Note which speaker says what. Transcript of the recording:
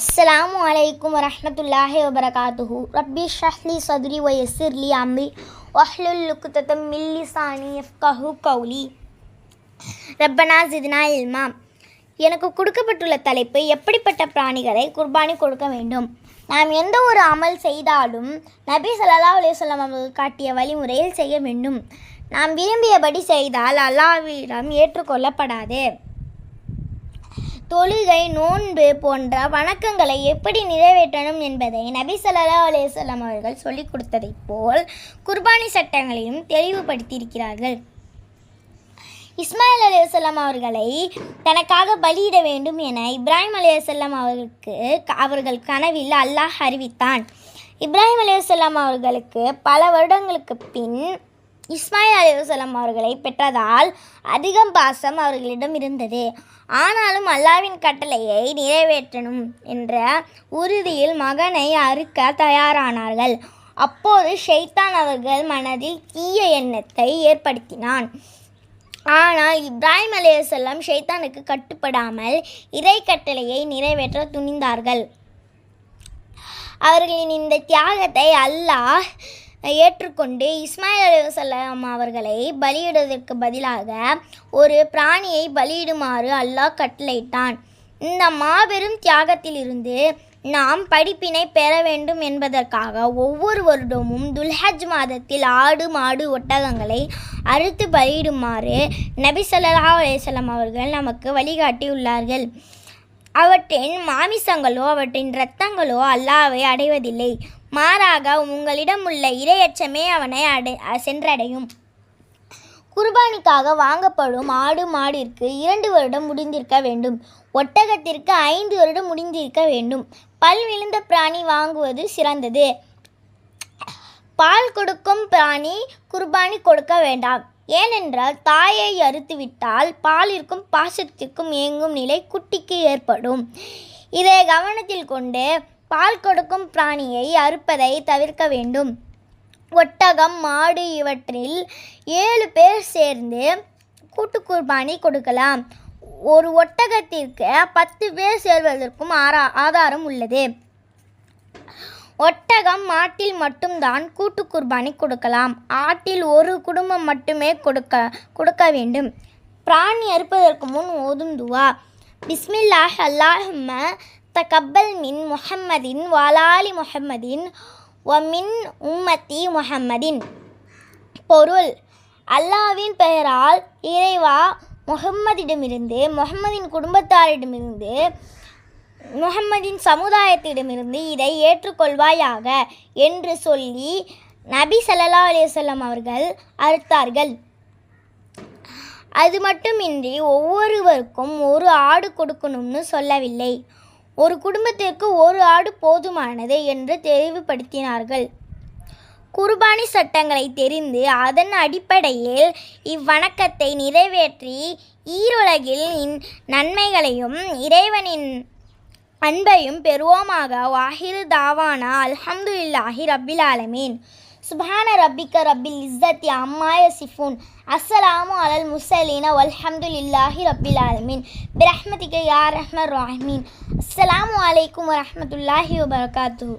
Speaker 1: அஸ்ஸலாமு அலைக்கும் வரஹ்மத்துல்லாஹி வபரகாத்துஹு. ரப்பி ஷ்ரஹ் லி சத்ரி வ யஸ்ஸிர் லி அம்ரி வஹ்லுல் உக்ததம் மின் லிசானி யஃப்கஹு கௌலி. ரப்பனா ஸித்னா இல்மா. எனக்கு கொடுக்கப்பட்டுள்ள தலைப்பு, எப்படிப்பட்ட பிராணிகளை குர்பானி கொடுக்க வேண்டும். நாம் எந்த ஒரு அமல் செய்தாலும் நபி ஸல்லல்லாஹு அலைஹி வஸல்லம் அவர்கள் காட்டிய வழிமுறையில் செய்ய வேண்டும். நாம் விரும்பியபடி செய்தால் அல்லாஹ்விடம் ஏற்றுக்கொள்ளப்படாது. தொழுகை, நோன்பு போன்ற வணக்கங்களை எப்படி நிறைவேற்றணும் என்பதை நபி ஸல்லல்லாஹு அலைஹி வஸல்லம் அவர்கள் சொல்லிக் கொடுத்ததைப் போல் குர்பானி சட்டங்களையும் தெளிவுபடுத்தியிருக்கிறார்கள். இஸ்மாயில் அலைஹிஸ்ஸலாம் அவர்களை தனக்காக பலியிட வேண்டும் என இப்ராஹிம் அலைஹிஸ்ஸலாம் அவர்கள் கனவில் அல்லாஹ் அறிவித்தான். இப்ராஹிம் அலைஹிஸ்ஸலாம் அவர்களுக்கு பல வருடங்களுக்கு பின் இஸ்மாயில் அலைஹிஸ்ஸலாம் அவர்களை பெற்றதால் அதிகம் பாசம் அவர்களிடம் இருந்தது. ஆனாலும் அல்லாஹ்வின் கட்டளையை நிறைவேற்றணும் என்ற உறுதியில் மகனை அறுக்க தயாரானார்கள். அப்போது ஷைத்தான் அவர்கள் மனதில் தீய எண்ணத்தை ஏற்படுத்தினான். ஆனால் இப்ராஹிம் அலைஹிஸ்ஸலாம் ஷைத்தானுக்கு கட்டுப்படாமல் இறை கட்டளையை நிறைவேற்ற துணிந்தார்கள். அவர்களின் இந்த தியாகத்தை அல்லாஹ் ஏற்றுக்கொண்டு இஸ்மாயில் அலைஹிஸ்ஸலாம் அவர்களை பலியிடுவதற்கு பதிலாக ஒரு பிராணியை பலியிடுமாறு அல்லாஹ் கட்டளையிட்டான். இந்த மாபெரும் தியாகத்திலிருந்து நாம் படிப்பினை பெற வேண்டும் என்பதற்காக ஒவ்வொரு வருடமும் துல்ஹஜ் மாதத்தில் ஆடு, மாடு, ஒட்டகங்களை அறுத்து பலியிடுமாறு நபி ஸல்லல்லாஹு அலைஹி வஸல்லம் அவர்கள் நமக்கு வழிகாட்டியுள்ளார்கள். அவற்றின் மாமிசங்களோ அவற்றின் இரத்தங்களோ அல்லாஹ்வை அடைவதில்லை. மாறாக உங்களிடம் உள்ள இரையச்சமே அவனை சென்றடையும். குர்பானிக்காக வாங்கப்படும் ஆடு, மாடிற்கு 2 வருடம் முடிந்திருக்க வேண்டும். ஒட்டகத்திற்கு 5 வருடம் முடிந்திருக்க வேண்டும். பல் விழுந்த பிராணி வாங்குவது சிறந்தது. பால் கொடுக்கும் பிராணி குர்பானி கொடுக்க வேண்டாம். ஏனென்றால் தாயை அறுத்துவிட்டால் பாலிற்கும் பாசத்திற்கும் ஏங்கும் நிலை குட்டிக்கு ஏற்படும். இதை கவனத்தில் கொண்டு பால் கொடுக்கும் பிராணியை அறுப்பதை தவிர்க்க வேண்டும். ஒட்டகம், மாடு இவற்றில் 7 பேர் சேர்ந்து கூட்டு குர்பானி கொடுக்கலாம். ஒரு ஒட்டகத்திற்கு 10 பேர் சேர்வதற்கும் ஆதாரம் உள்ளது. ஒட்டகம், மாட்டில் மட்டும்தான் கூட்டு குர்பானி கொடுக்கலாம். ஆட்டில் ஒரு குடும்பம் மட்டுமே கொடுக்க வேண்டும். பிராணி அறுப்பதற்கு முன் ஓதும் துவா: பிஸ்மில்லாஹ் அல்லாஹும்ம தகப்பல் மின் முஹம்மதின் வலாலி முஹம்மதின் வ மின் உம்மத்தி முஹம்மதின். பொருள்: அல்லாஹ்வின் பெயரால் இறைவா, முஹம்மதிடமிருந்து, முஹம்மதின் குடும்பத்தாரிடமிருந்து, முஹம்மதின் சமுதாயத்திடமிருந்து இதை ஏற்றுக்கொள்வாயாக என்று சொல்லி நபி ஸல்லல்லாஹு அலைஹி வஸல்லம் அவர்கள் அறுத்தார்கள். அது மட்டுமின்றி ஒவ்வொருவருக்கும் ஒரு ஆடு கொடுக்கணும்னு சொல்லவில்லை. ஒரு குடும்பத்திற்கு ஒரு ஆடு போதுமானது என்று தெளிவுபடுத்தினார்கள். குர்பானி சட்டங்களை தெரிந்து அதன் அடிப்படையில் இவ்வணக்கத்தை நிறைவேற்றி ஈருலகில் நன்மைகளையும் இறைவனின் அன்பையும் பெறுவோமாக. வாஹிரு தாவானா அல்ஹம்துலில்லாஹி ரப்பில் ஆலமீன். சுப்ஹான ரப்பிக்க ரப்பில் இஸ்ஸத்தி அம்மா யசிஃபூன். அஸ்ஸலாமு அலல் முர்ஸலீன வல்ஹம்துலில்லாஹி ரப்பில் ஆலமீன். பிரஹ்மதிக யா ரஹ்மர் ரஹீம். அஸ்ஸலாமு அலைக்கும் வரஹ்மத்துல்லாஹி வபரகாத்துஹு.